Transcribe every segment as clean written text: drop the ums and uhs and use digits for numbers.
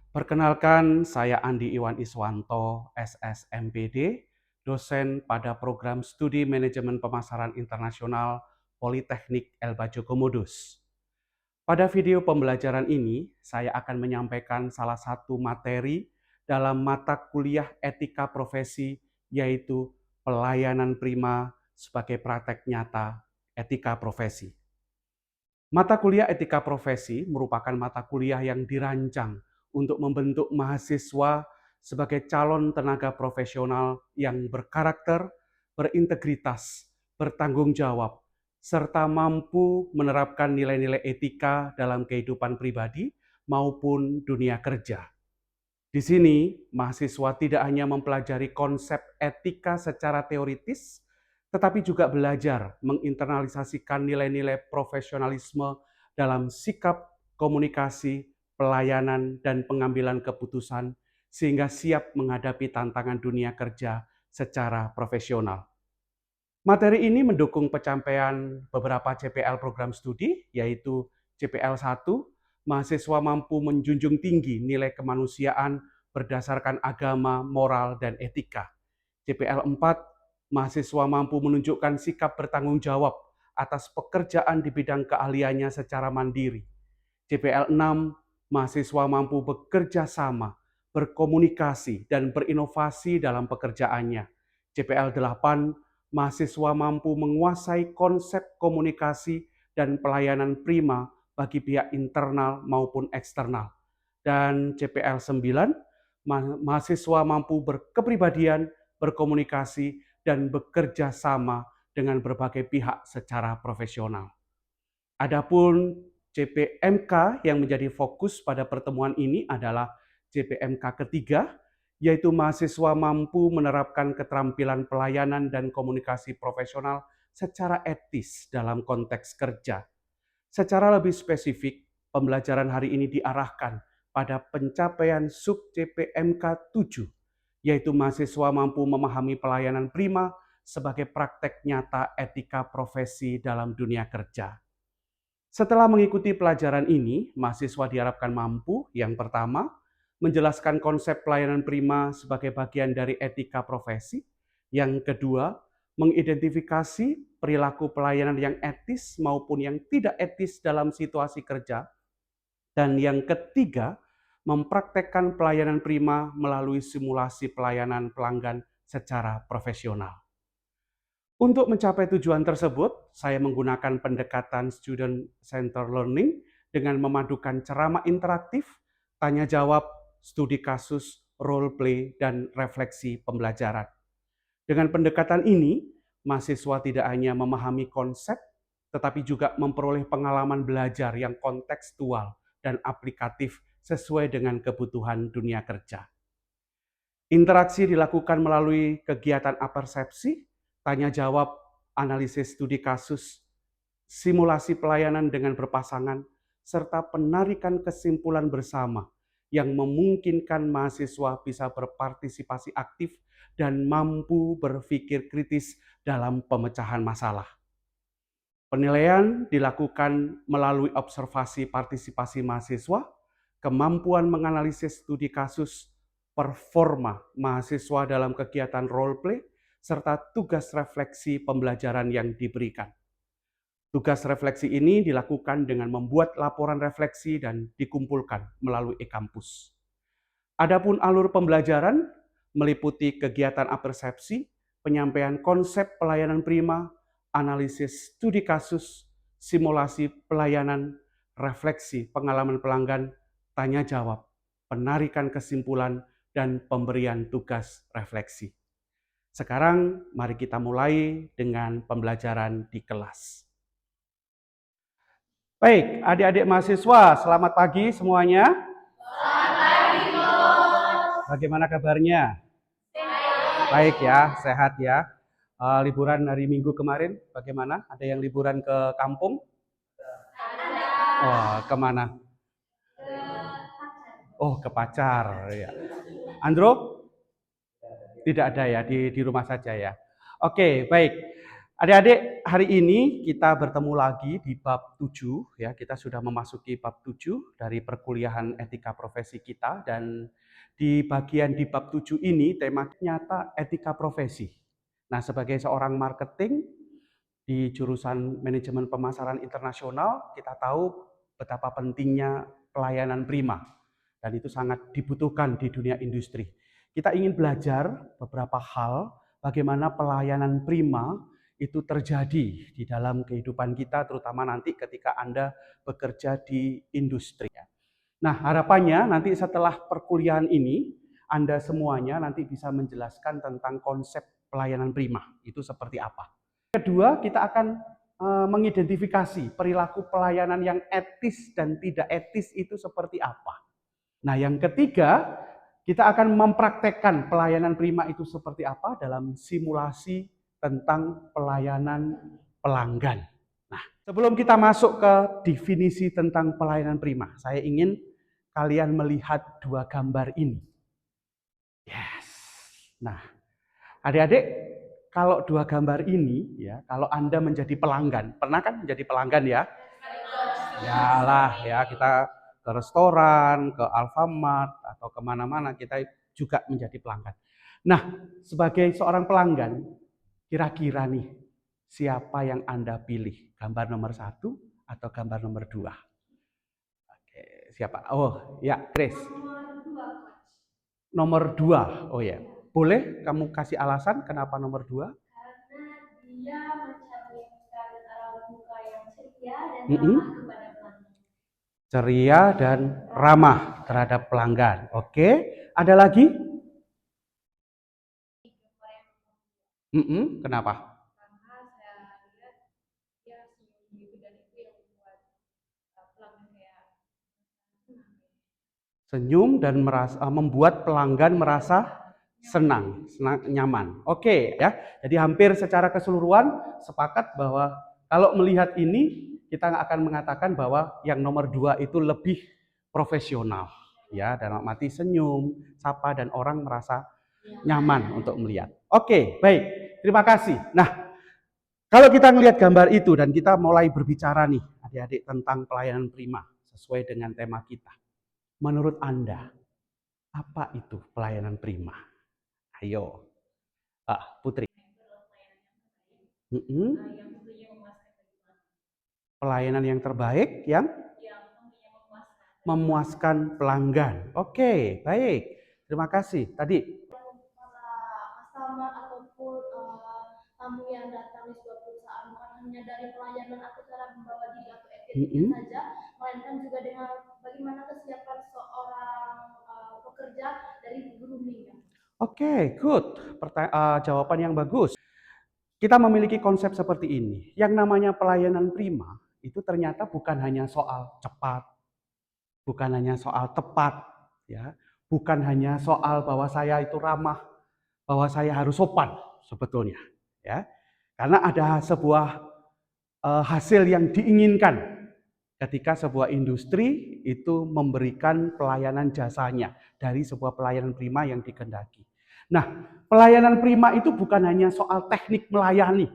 Perkenalkan, saya Andi Iwan Iswanto, SSMPD, dosen pada program Studi Manajemen Pemasaran Internasional Politeknik Elbajo Komodus. Pada video pembelajaran ini, saya akan menyampaikan salah satu materi dalam mata kuliah etika profesi, yaitu pelayanan prima sebagai praktek nyata etika profesi. Mata kuliah etika profesi merupakan mata kuliah yang dirancang untuk membentuk mahasiswa sebagai calon tenaga profesional yang berkarakter, berintegritas, bertanggung jawab, serta mampu menerapkan nilai-nilai etika dalam kehidupan pribadi maupun dunia kerja. Di sini, mahasiswa tidak hanya mempelajari konsep etika secara teoritis, tetapi juga belajar menginternalisasikan nilai-nilai profesionalisme dalam sikap, komunikasi, pelayanan, dan pengambilan keputusan, sehingga siap menghadapi tantangan dunia kerja secara profesional. Materi ini mendukung pencapaian beberapa CPL program studi, yaitu CPL 1, mahasiswa mampu menjunjung tinggi nilai kemanusiaan berdasarkan agama, moral, dan etika. CPL 4, mahasiswa mampu menunjukkan sikap bertanggung jawab atas pekerjaan di bidang keahliannya secara mandiri. CPL 6, mahasiswa mampu bekerja sama, berkomunikasi, dan berinovasi dalam pekerjaannya. CPL 8, mahasiswa mampu menguasai konsep komunikasi dan pelayanan prima bagi pihak internal maupun eksternal. Dan CPL 9, mahasiswa mampu berkepribadian, berkomunikasi, dan bekerja sama dengan berbagai pihak secara profesional. Adapun CPMK yang menjadi fokus pada pertemuan ini adalah CPMK ketiga, yaitu mahasiswa mampu menerapkan keterampilan pelayanan dan komunikasi profesional secara etis dalam konteks kerja. Secara lebih spesifik, pembelajaran hari ini diarahkan pada pencapaian sub CPMK 7, yaitu mahasiswa mampu memahami pelayanan prima sebagai praktek nyata etika profesi dalam dunia kerja. Setelah mengikuti pelajaran ini, mahasiswa diharapkan mampu, yang pertama, menjelaskan konsep pelayanan prima sebagai bagian dari etika profesi. Yang kedua, mengidentifikasi perilaku pelayanan yang etis maupun yang tidak etis dalam situasi kerja. Dan yang ketiga, mempraktekkan pelayanan prima melalui simulasi pelayanan pelanggan secara profesional. Untuk mencapai tujuan tersebut, saya menggunakan pendekatan student center learning dengan memadukan ceramah interaktif, tanya jawab, studi kasus, role play, dan refleksi pembelajaran. Dengan pendekatan ini, mahasiswa tidak hanya memahami konsep, tetapi juga memperoleh pengalaman belajar yang kontekstual dan aplikatif sesuai dengan kebutuhan dunia kerja. Interaksi dilakukan melalui kegiatan apersepsi, tanya jawab, analisis studi kasus, simulasi pelayanan dengan berpasangan, serta penarikan kesimpulan bersama yang memungkinkan mahasiswa bisa berpartisipasi aktif dan mampu berpikir kritis dalam pemecahan masalah. Penilaian dilakukan melalui observasi partisipasi mahasiswa, kemampuan menganalisis studi kasus, performa mahasiswa dalam kegiatan role play, serta tugas refleksi pembelajaran yang diberikan. Tugas refleksi ini dilakukan dengan membuat laporan refleksi dan dikumpulkan melalui e-kampus. Adapun alur pembelajaran meliputi kegiatan apersepsi, penyampaian konsep pelayanan prima, analisis studi kasus, simulasi pelayanan, refleksi pengalaman pelanggan, tanya jawab, penarikan kesimpulan, dan pemberian tugas refleksi. Sekarang mari kita mulai dengan pembelajaran di kelas. Baik, adik-adik mahasiswa, selamat pagi semuanya. Selamat pagi, Bos. Bagaimana kabarnya? Baik ya, sehat ya. Liburan hari Minggu kemarin, bagaimana? Ada yang liburan ke kampung? Ada. Oh, kemana? Oh, ke pacar. Ya. Andro? Tidak ada ya, di rumah saja ya. Oke, baik. Adik-adik, hari ini kita bertemu lagi di bab 7 ya. Kita sudah memasuki bab 7 dari perkuliahan etika profesi kita, dan di bagian di bab 7 ini tema nyata etika profesi. Nah, sebagai seorang marketing di jurusan manajemen pemasaran internasional, kita tahu betapa pentingnya pelayanan prima, dan itu sangat dibutuhkan di dunia industri. Kita ingin belajar beberapa hal bagaimana pelayanan prima itu terjadi di dalam kehidupan kita, terutama nanti ketika Anda bekerja di industri. Nah, harapannya nanti setelah perkuliahan ini, Anda semuanya nanti bisa menjelaskan tentang konsep pelayanan prima itu seperti apa. Kedua, kita akan mengidentifikasi perilaku pelayanan yang etis dan tidak etis itu seperti apa. Nah, yang ketiga, kita akan mempraktekkan pelayanan prima itu seperti apa dalam simulasi tentang pelayanan pelanggan. Nah, sebelum kita masuk ke definisi tentang pelayanan prima, saya ingin kalian melihat dua gambar ini. Yes. Nah, adik-adik, kalau dua gambar ini, ya, kalau Anda menjadi pelanggan, pernah kan menjadi pelanggan ya? Yalah, ya, kita ke restoran, ke Alfamart, atau kemana-mana, kita juga menjadi pelanggan. Nah, sebagai seorang pelanggan, kira-kira nih, siapa yang Anda pilih? Gambar nomor 1 atau gambar nomor 2? Oke, siapa? Oh, ya, Chris. Nomor 2, oh ya. Boleh kamu kasih alasan kenapa nomor 2? Karena dia mencerminkan raut muka yang ceria dan ramah kepada pelanggan. Ceria dan ramah terhadap pelanggan. Oke, ada lagi? Kenapa? Karena saya lihat dia senyum dan itu yang membuat pelanggan kayak Senyum dan membuat pelanggan merasa senang, nyaman. Oke, ya. Jadi hampir secara keseluruhan sepakat bahwa kalau melihat ini kita akan mengatakan bahwa yang nomor 2 itu lebih profesional, ya, dalam arti senyum, sapa, dan orang merasa nyaman untuk melihat. Oke, baik. Terima kasih. Nah, kalau kita melihat gambar itu dan kita mulai berbicara nih, adik-adik, tentang pelayanan prima sesuai dengan tema kita. Menurut Anda, apa itu pelayanan prima? Ayo, Putri. Pelayanan yang terbaik yang memuaskan pelanggan. Oke, baik. Terima kasih. Tadi customer ataupun tamu yang datang di sebuah perusahaan bukan hanya dari pelayanan atau cara membawa diri atau etiknya saja, melainkan juga dengan bagaimana kesiapan seorang pekerja dari grooming. Oke, good. Jawaban yang bagus. Kita memiliki konsep seperti ini. Yang namanya pelayanan prima itu ternyata bukan hanya soal cepat, bukan hanya soal tepat, ya, bukan hanya soal bahwa saya itu ramah, bahwa saya harus sopan sebetulnya, ya. Karena ada sebuah hasil yang diinginkan ketika sebuah industri itu memberikan pelayanan jasanya dari sebuah pelayanan prima yang dikehendaki. Nah, pelayanan prima itu bukan hanya soal teknik melayani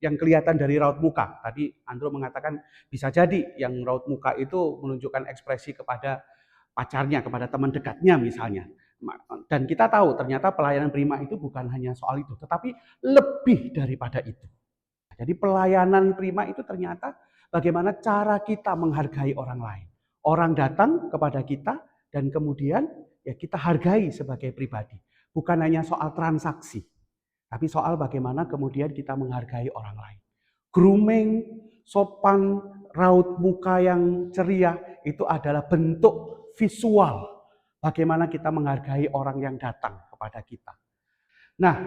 yang kelihatan dari raut muka. Tadi Andro mengatakan bisa jadi yang raut muka itu menunjukkan ekspresi kepada pacarnya, kepada teman dekatnya misalnya. Dan kita tahu ternyata pelayanan prima itu bukan hanya soal itu, tetapi lebih daripada itu. Jadi pelayanan prima itu ternyata bagaimana cara kita menghargai orang lain. Orang datang kepada kita dan kemudian ya kita hargai sebagai pribadi. Bukan hanya soal transaksi, tapi soal bagaimana kemudian kita menghargai orang lain. Grooming, sopan, raut muka yang ceria itu adalah bentuk visual bagaimana kita menghargai orang yang datang kepada kita. Nah,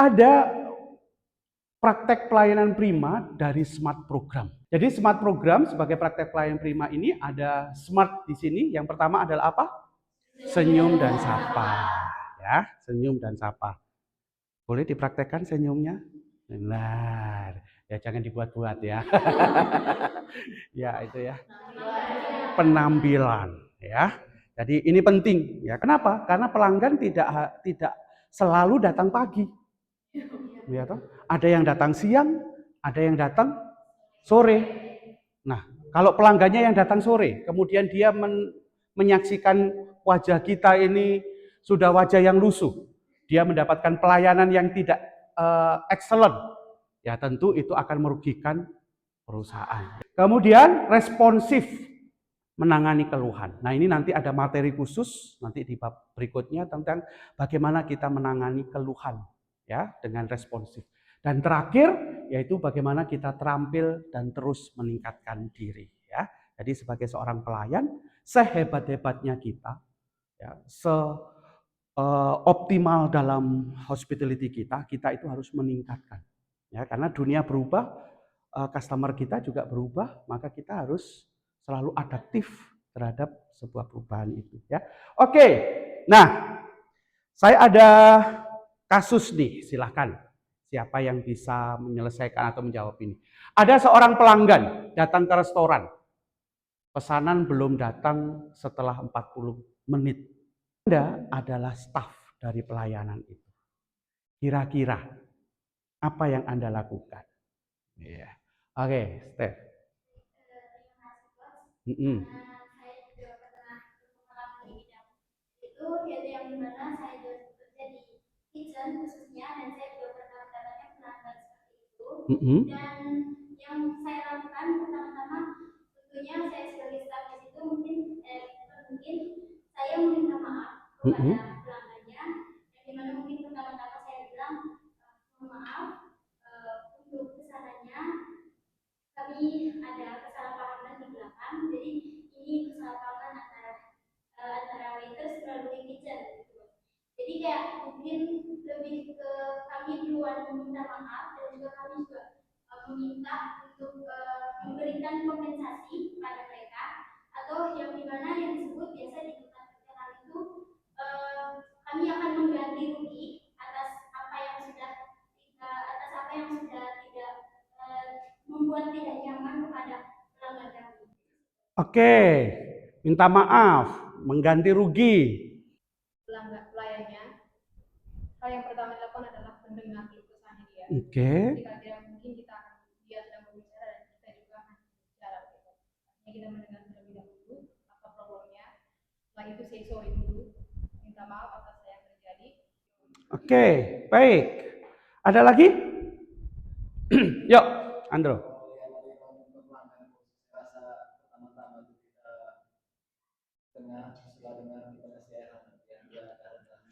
ada praktek pelayanan prima dari Smart Program. Jadi Smart Program sebagai praktek pelayanan prima ini ada Smart di sini. Yang pertama adalah apa? Senyum dan sapa. Ya, senyum dan sapa. Boleh dipraktekkan senyumnya? Benar. Ya jangan dibuat-buat ya. Ya itu ya. Penampilan ya. Jadi ini penting ya. Kenapa? Karena pelanggan tidak selalu datang pagi. Ya toh? Ada yang datang siang, ada yang datang sore. Nah, kalau pelanggannya yang datang sore, kemudian dia menyaksikan wajah kita ini sudah wajah yang lusuh, dia mendapatkan pelayanan yang tidak excellent, ya tentu itu akan merugikan perusahaan. Kemudian responsif, menangani keluhan. Nah, ini nanti ada materi khusus nanti di bab berikutnya tentang bagaimana kita menangani keluhan ya dengan responsif. Dan terakhir yaitu bagaimana kita terampil dan terus meningkatkan diri ya. Jadi sebagai seorang pelayan, sehebat-hebatnya kita ya, optimal dalam hospitality kita itu harus meningkatkan. Ya, karena dunia berubah, customer kita juga berubah, maka kita harus selalu adaptif terhadap sebuah perubahan itu ya. Oke. Nah, saya ada kasus nih, silahkan. Siapa yang bisa menyelesaikan atau menjawab ini? Ada seorang pelanggan datang ke restoran. Pesanan belum datang setelah 40 menit. Anda adalah staf dari pelayanan itu. Kira-kira apa yang Anda lakukan? Iya. Oke, Steph. Saya juga pernah mengalami itu yaitu yang dimana saya juga bekerja di kitchen khususnya dan saya juga pernah mendapatkan pelanggan seperti itu. Dan yang saya lakukan pertama-tama tentunya saya sebagai staf di situ mungkin saya meminta maaf kepada pelanggannya yang dimana mungkin pertama-tama saya bilang mohon maaf untuk kesananya kami ada kesalahpahaman di belakang, jadi ini kesalahpahaman antara waiters melalui kitchen gitu. Jadi kayak mungkin lebih ke kami duluan meminta maaf dan juga kami juga meminta untuk memberikan kompensasi kepada mereka atau yang dimana yang disebut biasa di tempat kerja kami itu kami akan mengganti rugi atas apa yang sudah tidak membuat tidak nyaman kepada pelanggan kami. Oke, minta maaf, mengganti rugi. Pelayannya, hal yang pertama dilakukan adalah mendengar keluh kesahnya dia. Oke. Jika mungkin dia sedang berbicara dan kita juga akan bicara. Artinya kita mendengar terlebih dahulu apa problemnya. Setelah itu say sorry dulu, minta maaf atas yang terjadi. Oke, baik. Ada lagi? Yuk, Andro.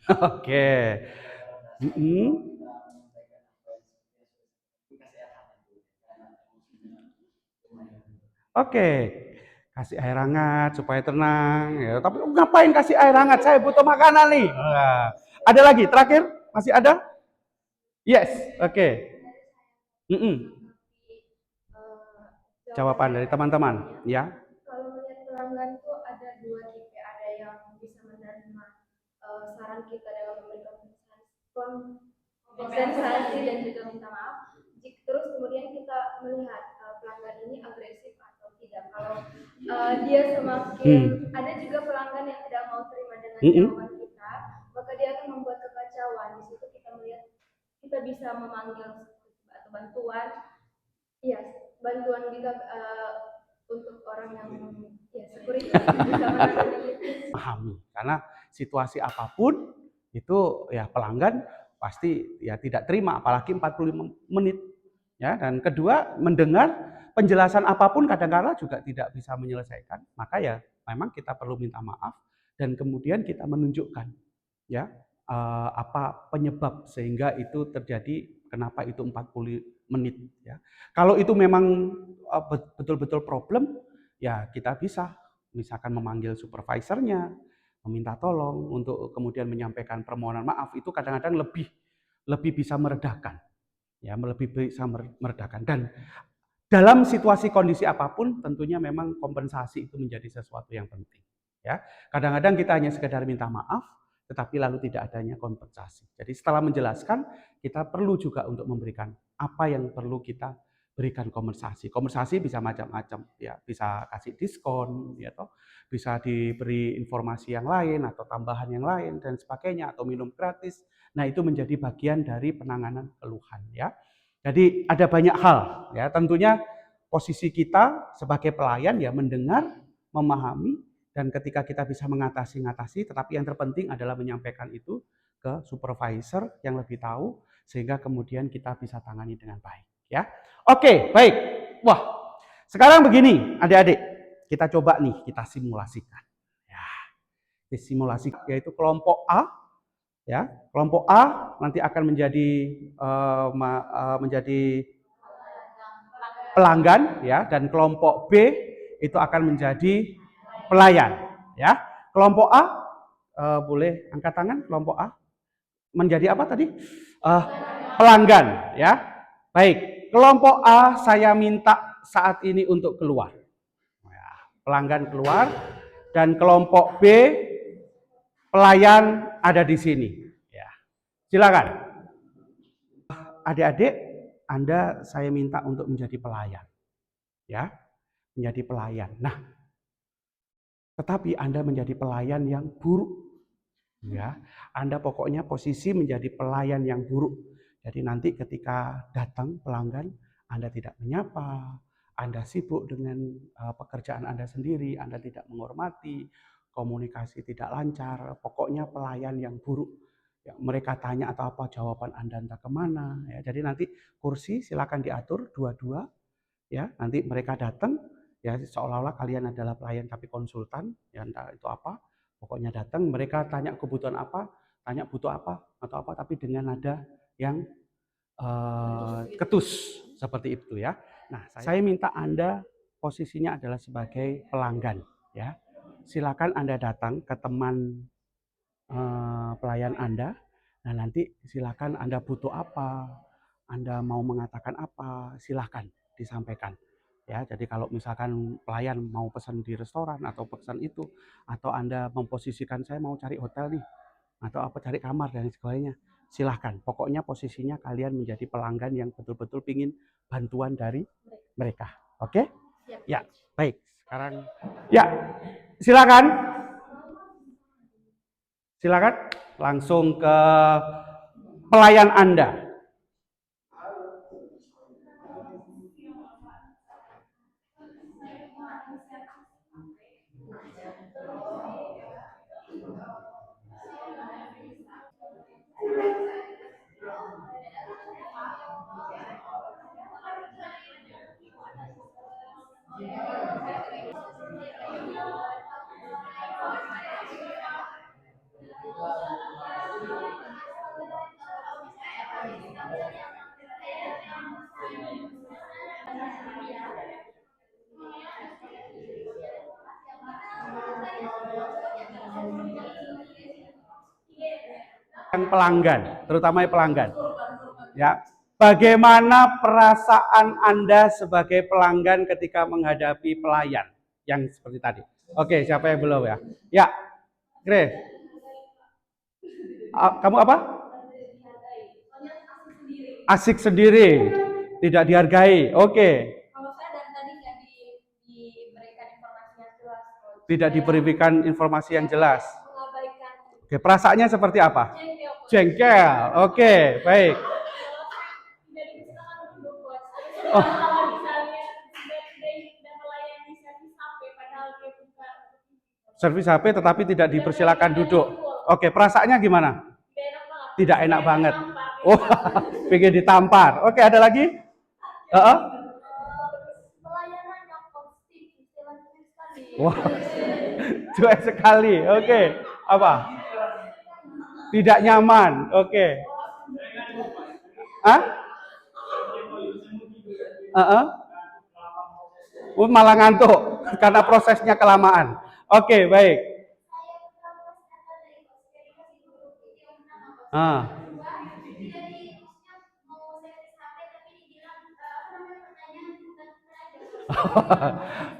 Oke. Oke. Kasih air hangat supaya tenang ya. Tapi ngapain kasih air hangat? Saya butuh makanan nih. Ada lagi? Terakhir? Masih ada? Yes. Oke. Jawaban dari teman-teman, ya. Kalau melihat pelanggan itu ada dua tipe, ada yang bisa menerima saran kita dengan memberikan kompensasi dan juga minta maaf. Terus kemudian kita melihat pelanggan ini agresif atau tidak. Kalau dia semakin ada juga pelanggan yang tidak mau terima dengan jawaban kita, maka dia akan membuat kekacauan. Di situ kita melihat kita bisa memanggil atau bantuan, iya bantuan juga untuk orang yang ya security bisa pahami karena situasi apapun itu ya pelanggan pasti ya tidak terima apalagi 45 menit ya. Dan kedua, mendengar penjelasan apapun kadang-kala juga tidak bisa menyelesaikan, maka ya memang kita perlu minta maaf dan kemudian kita menunjukkan ya apa penyebab sehingga itu terjadi, kenapa itu 40 menit ya. Kalau itu memang betul-betul problem ya kita bisa misalkan memanggil supervisornya, meminta tolong untuk kemudian menyampaikan permohonan maaf. Itu kadang-kadang lebih bisa meredakan ya, lebih bisa meredakan. Dan dalam situasi kondisi apapun tentunya memang kompensasi itu menjadi sesuatu yang penting ya. Kadang-kadang kita hanya sekedar minta maaf tetapi lalu tidak adanya kompensasi. Jadi setelah menjelaskan kita perlu juga untuk memberikan apa yang perlu kita berikan kompensasi. Kompensasi bisa macam-macam, ya, bisa kasih diskon, ya toh, bisa diberi informasi yang lain atau tambahan yang lain dan sebagainya atau minum gratis. Nah, itu menjadi bagian dari penanganan keluhan, ya. Jadi ada banyak hal, ya. Tentunya posisi kita sebagai pelayan ya mendengar, memahami, dan ketika kita bisa mengatasi, tetapi yang terpenting adalah menyampaikan itu ke supervisor yang lebih tahu sehingga kemudian kita bisa tangani dengan baik, ya. Oke, baik. Wah, sekarang begini, adik-adik, kita coba nih, kita simulasikan. Ya, simulasi yaitu kelompok A, ya, kelompok A nanti akan menjadi pelanggan, ya, dan kelompok B itu akan menjadi pelayan, ya. Kelompok A boleh angkat tangan. Kelompok A menjadi apa tadi? Pelanggan, ya. Baik, kelompok A saya minta saat ini untuk keluar. Ya, pelanggan keluar dan kelompok B pelayan ada di sini. Ya, silakan. Adik-adik, Anda saya minta untuk menjadi pelayan. Ya, menjadi pelayan. Nah, tetapi Anda menjadi pelayan yang buruk. Ya, Anda pokoknya posisi menjadi pelayan yang buruk. Jadi nanti ketika datang pelanggan, Anda tidak menyapa, Anda sibuk dengan pekerjaan Anda sendiri, Anda tidak menghormati, komunikasi tidak lancar, pokoknya pelayan yang buruk. Ya, mereka tanya atau apa, jawaban Anda entah kemana. Ya, jadi nanti kursi silakan diatur dua-dua. Ya, nanti mereka datang, ya seolah-olah kalian adalah pelayan tapi konsultan, ya entah itu apa. Pokoknya datang, mereka tanya kebutuhan apa, tanya butuh apa atau apa, tapi dengan nada yang ketus seperti itu, ya. Nah, saya minta Anda posisinya adalah sebagai pelanggan, ya. Silakan Anda datang ke teman pelayan Anda. Nah, nanti silakan Anda butuh apa, Anda mau mengatakan apa, silakan disampaikan. Ya, jadi kalau misalkan pelayan mau pesan di restoran atau pesan itu, atau Anda memposisikan saya mau cari hotel nih, atau apa cari kamar dan sebagainya, silahkan. Pokoknya posisinya kalian menjadi pelanggan yang betul-betul pingin bantuan dari mereka. Oke? Ya, baik. Sekarang, ya, silakan. Silakan langsung ke pelayan Anda. Pelanggan, terutama pelanggan. Ya, bagaimana perasaan Anda sebagai pelanggan ketika menghadapi pelayan yang seperti tadi? Oke, siapa yang belum ya? Ya, Grace. Kamu apa? Asik sendiri, tidak dihargai. Oke. Tidak diberikan informasi yang jelas. Oke, perasaannya seperti apa? Jengkel. Oke, baik. Oh. Servis HP tetapi tidak dipersilakan duduk. Oke, perasaannya gimana? Tidak enak banget. Oh, pengen ditampar. Oke, ada lagi? Wah, cuek sekali. Oke, apa? Tidak nyaman. Oke. Hah? Malah ngantuk karena prosesnya kelamaan. Oke, baik.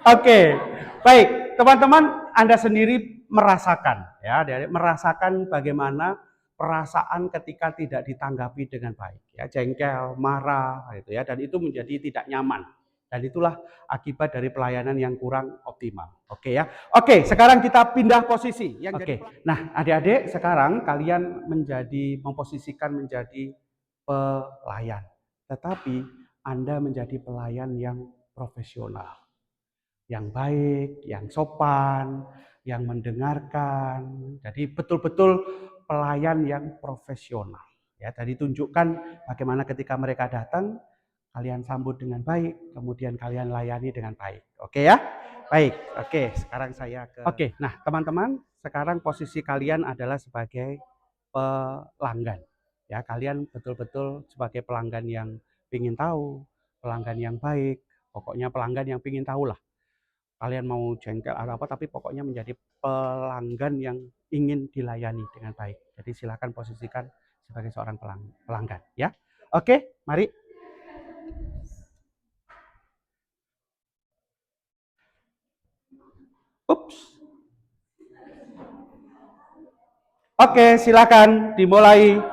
Oke, baik. Teman-teman, Anda sendiri merasakan, ya, merasakan bagaimana perasaan ketika tidak ditanggapi dengan baik, ya, jengkel, marah, gitu ya, dan itu menjadi tidak nyaman. Dan itulah akibat dari pelayanan yang kurang optimal. Oke ya. Oke, sekarang kita pindah posisi. Oke. Nah, adik-adik, sekarang kalian memposisikan menjadi pelayan. Tetapi Anda menjadi pelayan yang profesional, yang baik, yang sopan, yang mendengarkan. Jadi betul-betul pelayan yang profesional. Ya, jadi tunjukkan bagaimana ketika mereka datang, kalian sambut dengan baik, kemudian kalian layani dengan baik. Oke ya? Baik. Oke, sekarang saya ke Oke, nah teman-teman, sekarang posisi kalian adalah sebagai pelanggan. Ya, kalian betul-betul sebagai pelanggan yang ingin tahu, pelanggan yang baik, pokoknya pelanggan yang ingin tahu lah. Kalian mau jengkel atau apa, tapi pokoknya menjadi pelanggan yang ingin dilayani dengan baik. Jadi silakan posisikan sebagai seorang pelanggan, ya. Oke, mari. Ups. Oke, silakan dimulai.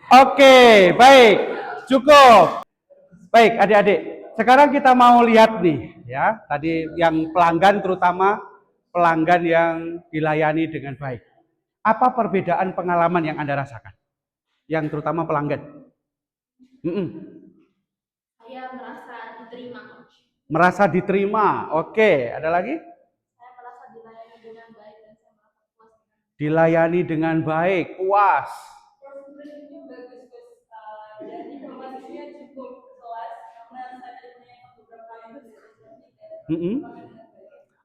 Oke, baik. Cukup. Baik, adik-adik. Sekarang kita mau lihat nih, ya. Tadi yang pelanggan, terutama pelanggan yang dilayani dengan baik. Apa perbedaan pengalaman yang Anda rasakan? Yang terutama pelanggan. Saya merasa diterima. Merasa diterima. Oke, ada lagi? Saya merasa dilayani dengan baik dan saya merasa puas. Dilayani dengan baik, puas. Presentation bagus, dan informasinya cukup jelas karena saya punya beberapa kali berpresentasi.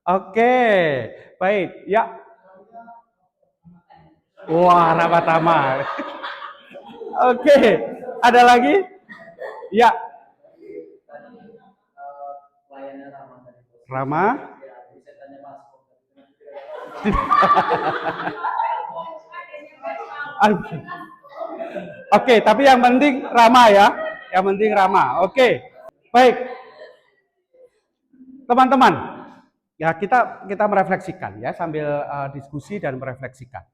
Oke, baik. Ya. Wah, rapat ramah. Oke, ada lagi? Ya. Ramah. Oke, tapi yang penting ramah ya. Yang penting ramah. Oke. Baik. Teman-teman, ya kita merefleksikan ya sambil diskusi dan merefleksikan.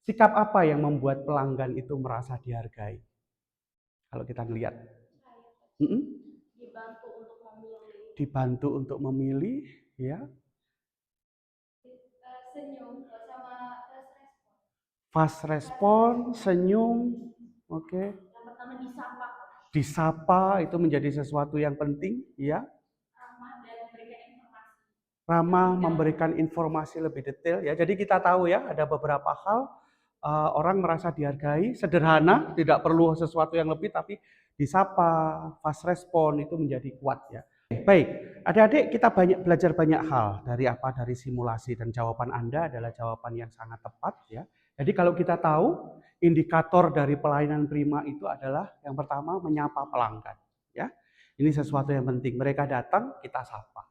Sikap apa yang membuat pelanggan itu merasa dihargai? Kalau kita melihat. Dibantu untuk memilih, ya. Senyum sama fast respon, senyum, oke. Yang pertama disapa. Disapa itu menjadi sesuatu yang penting, ya. Ramah memberikan informasi lebih detail, ya. Jadi kita tahu ya ada beberapa hal orang merasa dihargai, sederhana, tidak perlu sesuatu yang lebih, tapi disapa, fast respon itu menjadi kuat ya. Baik, adik-adik kita belajar banyak hal dari simulasi, dan jawaban Anda adalah jawaban yang sangat tepat ya. Jadi kalau kita tahu indikator dari pelayanan prima itu adalah yang pertama menyapa pelanggan ya. Ini sesuatu yang penting. Mereka datang, kita sapa.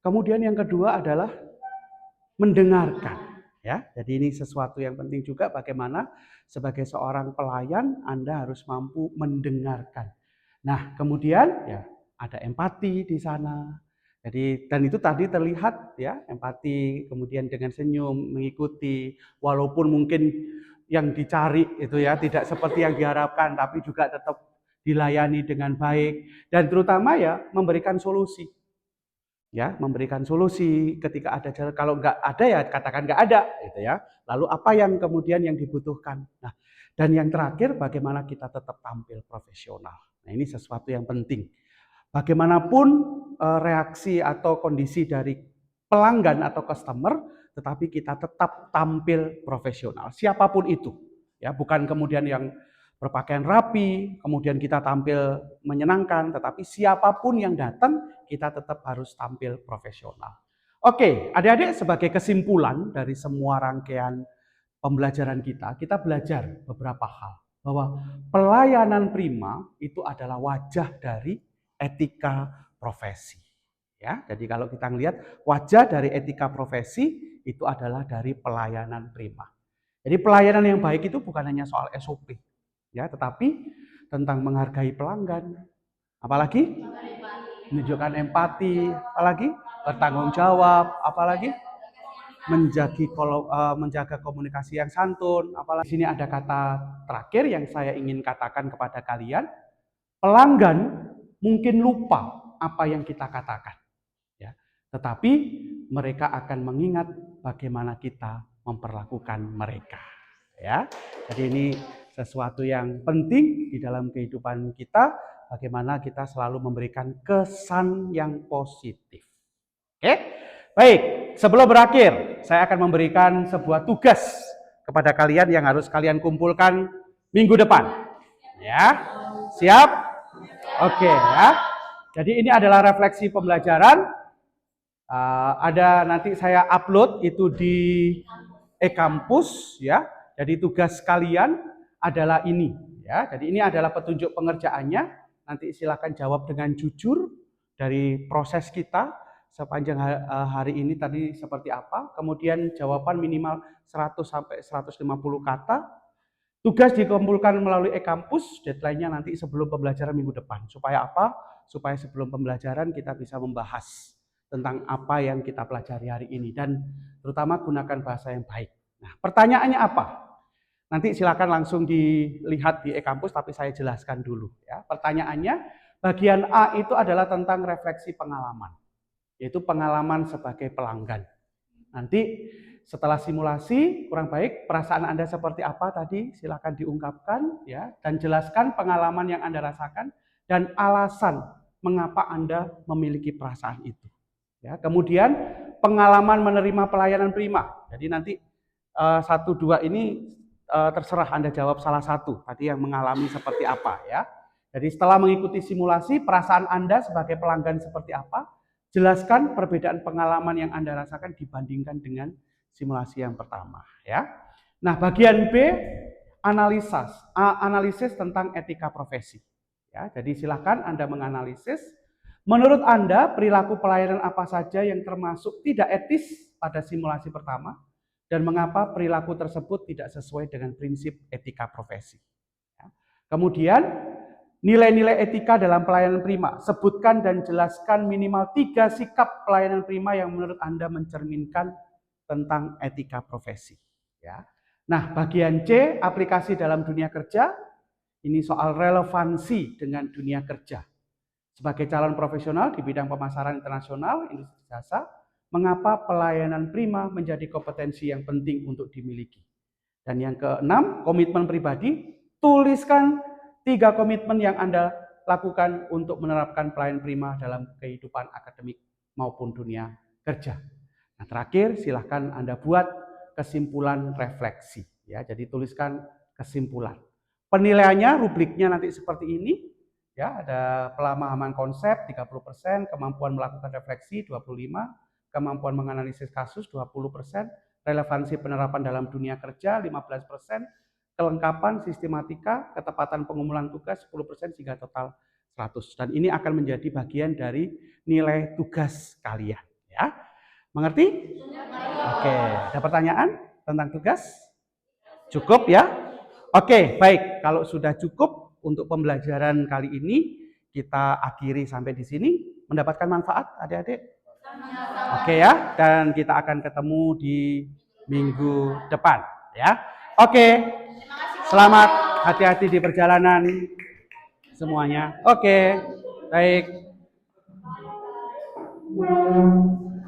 Kemudian yang kedua adalah mendengarkan ya. Jadi ini sesuatu yang penting juga, bagaimana sebagai seorang pelayan Anda harus mampu mendengarkan. Nah, kemudian ya ada empati di sana. Jadi dan itu tadi terlihat ya, empati, kemudian dengan senyum mengikuti walaupun mungkin yang dicari itu ya tidak seperti yang diharapkan, tapi juga tetap dilayani dengan baik dan terutama ya memberikan solusi. Ya, memberikan solusi ketika ada jalan, kalau nggak ada ya katakan nggak ada gitu ya. Lalu apa yang kemudian yang dibutuhkan. Nah, dan yang terakhir bagaimana kita tetap tampil profesional. Nah, ini sesuatu yang penting. Bagaimanapun reaksi atau kondisi dari pelanggan atau customer, tetapi kita tetap tampil profesional. Siapapun itu, ya bukan kemudian yang berpakaian rapi, kemudian kita tampil menyenangkan, tetapi siapapun yang datang, kita tetap harus tampil profesional. Oke, adik-adik sebagai kesimpulan dari semua rangkaian pembelajaran kita belajar beberapa hal. Bahwa pelayanan prima itu adalah wajah dari etika profesi. Ya, jadi kalau kita melihat wajah dari etika profesi itu adalah dari pelayanan prima. Jadi pelayanan yang baik itu bukan hanya soal SOP, ya, tetapi tentang menghargai pelanggan, apalagi menunjukkan empati, apalagi bertanggung jawab, apalagi menjaga komunikasi yang santun. Apalagi di sini ada kata terakhir yang saya ingin katakan kepada kalian, pelanggan mungkin lupa apa yang kita katakan, ya, tetapi mereka akan mengingat bagaimana kita memperlakukan mereka. Ya, jadi ini sesuatu yang penting di dalam kehidupan kita, bagaimana kita selalu memberikan kesan yang positif. Oke, baik. Sebelum berakhir, saya akan memberikan sebuah tugas kepada kalian yang harus kalian kumpulkan minggu depan. Ya, siap? Oke ya. Jadi ini adalah refleksi pembelajaran. Ada nanti saya upload itu di e-kampus ya. Jadi tugas kalian adalah ini ya. Jadi ini adalah petunjuk pengerjaannya. Nanti silakan jawab dengan jujur dari proses kita sepanjang hari ini tadi seperti apa. Kemudian jawaban minimal 100 sampai 150 kata. Tugas dikumpulkan melalui e-kampus, deadline-nya nanti sebelum pembelajaran minggu depan. Supaya apa? Supaya sebelum pembelajaran kita bisa membahas tentang apa yang kita pelajari hari ini. Dan terutama gunakan bahasa yang baik. Nah, pertanyaannya apa? Nanti silakan langsung dilihat di e-kampus, tapi saya jelaskan dulu. Ya. Pertanyaannya, bagian A itu adalah tentang refleksi pengalaman. Yaitu pengalaman sebagai pelanggan. Nanti setelah simulasi, kurang baik, perasaan Anda seperti apa tadi? Silakan diungkapkan ya, dan jelaskan pengalaman yang Anda rasakan dan alasan mengapa Anda memiliki perasaan itu. Ya, kemudian pengalaman menerima pelayanan prima. Jadi nanti 1, 2 ini terserah Anda jawab salah satu. Tadi yang mengalami seperti apa ya. Jadi setelah mengikuti simulasi, perasaan Anda sebagai pelanggan seperti apa? Jelaskan perbedaan pengalaman yang Anda rasakan dibandingkan dengan simulasi yang pertama ya. Nah, bagian B analisis tentang etika profesi. Ya, jadi silakan Anda menganalisis menurut Anda perilaku pelayanan apa saja yang termasuk tidak etis pada simulasi pertama dan mengapa perilaku tersebut tidak sesuai dengan prinsip etika profesi. Ya. Kemudian nilai-nilai etika dalam pelayanan prima. Sebutkan dan jelaskan minimal 3 sikap pelayanan prima yang menurut Anda mencerminkan tentang etika profesi. Ya. Nah, bagian C, aplikasi dalam dunia kerja. Ini soal relevansi dengan dunia kerja. Sebagai calon profesional di bidang pemasaran internasional, industri jasa, mengapa pelayanan prima menjadi kompetensi yang penting untuk dimiliki. Dan yang keenam, komitmen pribadi. Tuliskan 3 komitmen yang Anda lakukan untuk menerapkan pelayanan prima dalam kehidupan akademik maupun dunia kerja. Nah, terakhir silahkan Anda buat kesimpulan refleksi. Ya, jadi tuliskan kesimpulan. Penilaiannya, rubriknya nanti seperti ini. Ya, ada pemahaman konsep 30%, kemampuan melakukan refleksi 25%, kemampuan menganalisis kasus 20%, relevansi penerapan dalam dunia kerja 15%, kelengkapan sistematika, ketepatan pengumpulan tugas 10% sehingga total 100. Dan ini akan menjadi bagian dari nilai tugas kalian. Ya. Mengerti? Oke, ada pertanyaan tentang tugas? Cukup ya? Oke, baik. Kalau sudah cukup untuk pembelajaran kali ini, kita akhiri sampai di sini. Mendapatkan manfaat adik-adik? Oke ya, dan kita akan ketemu di minggu depan ya. Oke, selamat, hati-hati di perjalanan semuanya. Oke, baik.